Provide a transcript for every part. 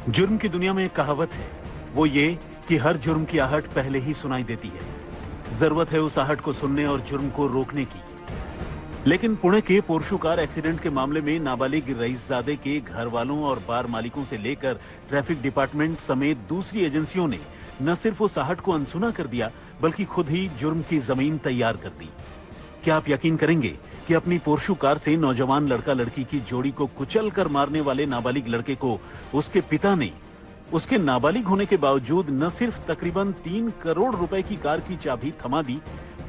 जुर्म की दुनिया में एक कहावत है, वो ये कि हर जुर्म की आहट पहले ही सुनाई देती है। जरूरत है उस आहट को सुनने और जुर्म को रोकने की। लेकिन पुणे के पोर्शु कार एक्सीडेंट के मामले में नाबालिग रईसजादे के घर वालों और बार मालिकों से लेकर ट्रैफिक डिपार्टमेंट समेत दूसरी एजेंसियों ने न सिर्फ उस आहट को अनसुना कर दिया, बल्कि खुद ही जुर्म की जमीन तैयार कर दी। क्या आप यकीन करेंगे कि अपनी पोर्शु कार से नौजवान लड़का लड़की की जोड़ी को कुचल कर मारने वाले नाबालिग लड़के को उसके पिता ने उसके नाबालिग होने के बावजूद न सिर्फ तकरीबन 3 करोड़ रुपए की कार की चाबी थमा दी,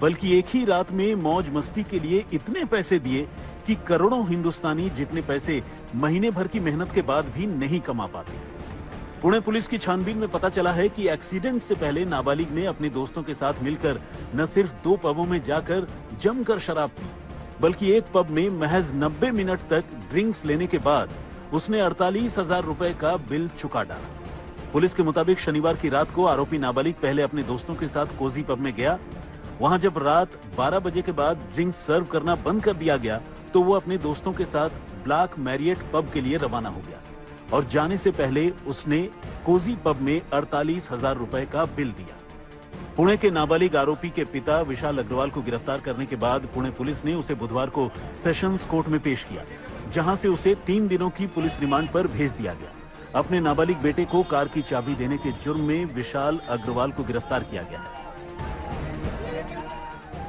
बल्कि एक ही रात में मौज मस्ती के लिए इतने पैसे दिए कि करोड़ों हिंदुस्तानी जितने पैसे महीने भर की मेहनत के बाद भी नहीं कमा पाते। पुणे पुलिस की छानबीन में पता चला है कि एक्सीडेंट से पहले नाबालिग ने अपने दोस्तों के साथ मिलकर न सिर्फ 2 पबों में जाकर जमकर शराब पी, बल्कि एक पब में महज 90 मिनट तक ड्रिंक्स लेने के बाद उसने 48,000 रुपए का बिल चुका डाला। पुलिस के मुताबिक शनिवार की रात को आरोपी नाबालिग पहले अपने दोस्तों के साथ कोजी पब में गया। वहां जब रात 12 बजे के बाद ड्रिंक्स सर्व करना बंद कर दिया गया, तो वो अपने दोस्तों के साथ ब्लैक मैरियट पब के लिए रवाना हो गया और जाने से पहले उसने कोजी पब में 48,000 रुपए का बिल दिया। पुणे के नाबालिग आरोपी के पिता विशाल अग्रवाल को गिरफ्तार करने के बाद पुणे पुलिस ने उसे बुधवार को सेशंस कोर्ट में पेश किया, जहां से उसे 3 दिनों की पुलिस रिमांड पर भेज दिया गया। अपने नाबालिग बेटे को कार की चाबी देने के जुर्म में विशाल अग्रवाल को गिरफ्तार किया गया है।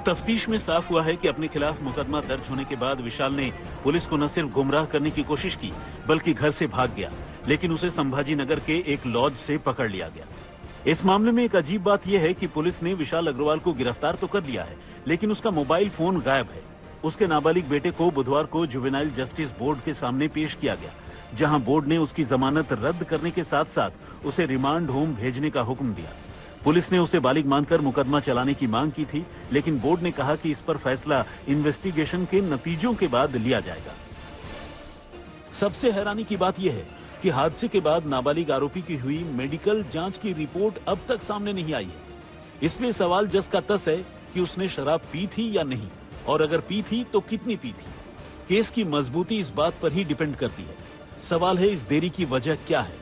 तफ्तीश में साफ हुआ है कि अपने खिलाफ मुकदमा दर्ज होने के बाद विशाल ने पुलिस को न सिर्फ गुमराह करने की कोशिश की, बल्कि घर से भाग गया, लेकिन उसे संभाजी नगर के एक लॉज से पकड़ लिया गया। इस मामले में एक अजीब बात यह है कि पुलिस ने विशाल अग्रवाल को गिरफ्तार तो कर लिया है, लेकिन उसका मोबाइल फोन गायब है। उसके नाबालिग बेटे को बुधवार को जुवेनाइल जस्टिस बोर्ड के सामने पेश किया गया, जहां बोर्ड ने उसकी जमानत रद्द करने के साथ साथ उसे रिमांड होम भेजने का हुक्म दिया। पुलिस ने उसे बालिग मानकर मुकदमा चलाने की मांग की थी, लेकिन बोर्ड ने कहा कि इस पर फैसला इन्वेस्टिगेशन के नतीजों के बाद लिया जाएगा। सबसे हैरानी की बात यह है कि हादसे के बाद नाबालिग आरोपी की हुई मेडिकल जांच की रिपोर्ट अब तक सामने नहीं आई है। इसलिए सवाल जस का तस है कि उसने शराब पी थी या नहीं, और अगर पी थी तो कितनी पी थी। केस की मजबूती इस बात पर ही डिपेंड करती है। सवाल है, इस देरी की वजह क्या है?